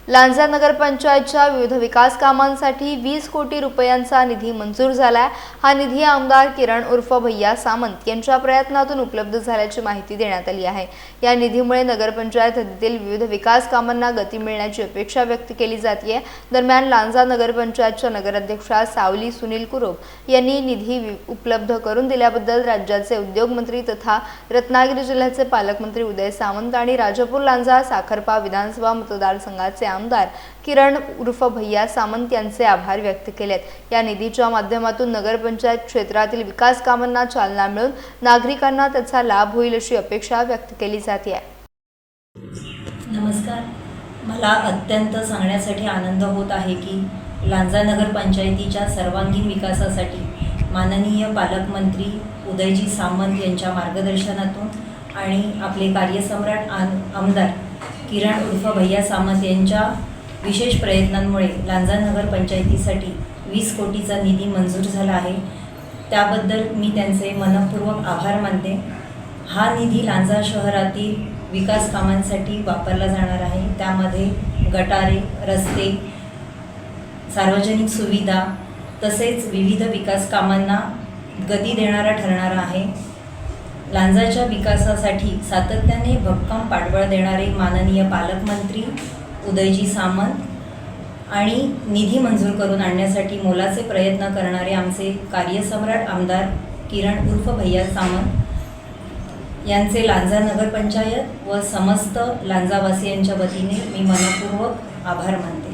लांजा नगरपंचायतच्या विविध विकास कामांसाठी 20 कोटी रुपयांचा निधी मंजूर झालाय। हा निधी आमदार किरण उर्फ भैया सामंत यांच्या प्रयत्नातून उपलब्ध झाल्याची माहिती देण्यात आली आहे। या निधीमुळे नगरपंचायत हद्दीतील विविध विकास कामांना गती मिळण्याची अपेक्षा व्यक्त केली जाते। दरम्यान लांजा नगरपंचायतच्या नगराध्यक्षा सावली सुनील कुरुप यांनी निधी उपलब्ध करून दिल्याबद्दल राज्याचे उद्योग मंत्री तथा रत्नागिरी जिल्ह्याचे पालकमंत्री उदय सामंत आणि राजापूर लांजा साखरपा विधानसभा मतदारसंघाचे आमदार किरण उर्फ भैया सामंत यांचे आभार व्यक्त केलेत। या निधीच्या माध्यमातून नगरपंचायत क्षेत्रातील विकास कामांना चालना मिळून नागरिकांना त्याचा लाभ होईल अशी अपेक्षा व्यक्त केली जाते। नमस्कार, मला अत्यंत सांगण्यासाठी आनंद होत आहे की लांजा नगरपंचायतीच्या सर्वांगीण विकासासाठी माननीय पालकमंत्री उदयजी सामंत यांच्या मार्गदर्शनातून आणि आपले कार्यसम्राट आमदार किरण उर्फ भैया सामंत यांच्या विशेष प्रयत्नांमुळे लांजा नगरपंचायतीसाठी 20 कोटीचा निधी मंजूर झाला आहे। त्याबद्दल मी त्यांचे मनपूर्वक आभार मानते। हा निधी लांजा शहरातील विकास कामांसाठी वापरला जाणार आहे। त्यामध्ये गटारे, रस्ते, सार्वजनिक सुविधा तसेच विविध विकास कामांना गती देणारा ठरणार आहे। लांजाच्या विकासासाठी सातत्याने भक्कम पाठबळ देणारे माननीय पालकमंत्री उदयजी सामंत आणि निधी मंजूर करून आणण्यासाठी मोलाचे प्रयत्न करणारे आमचे कार्यसम्राट आमदार किरण उर्फ भैया सामंत यांचे लांजा नगरपंचायत व समस्त लांजावासियांच्या वतीने मी मनपूर्वक आभार मानते।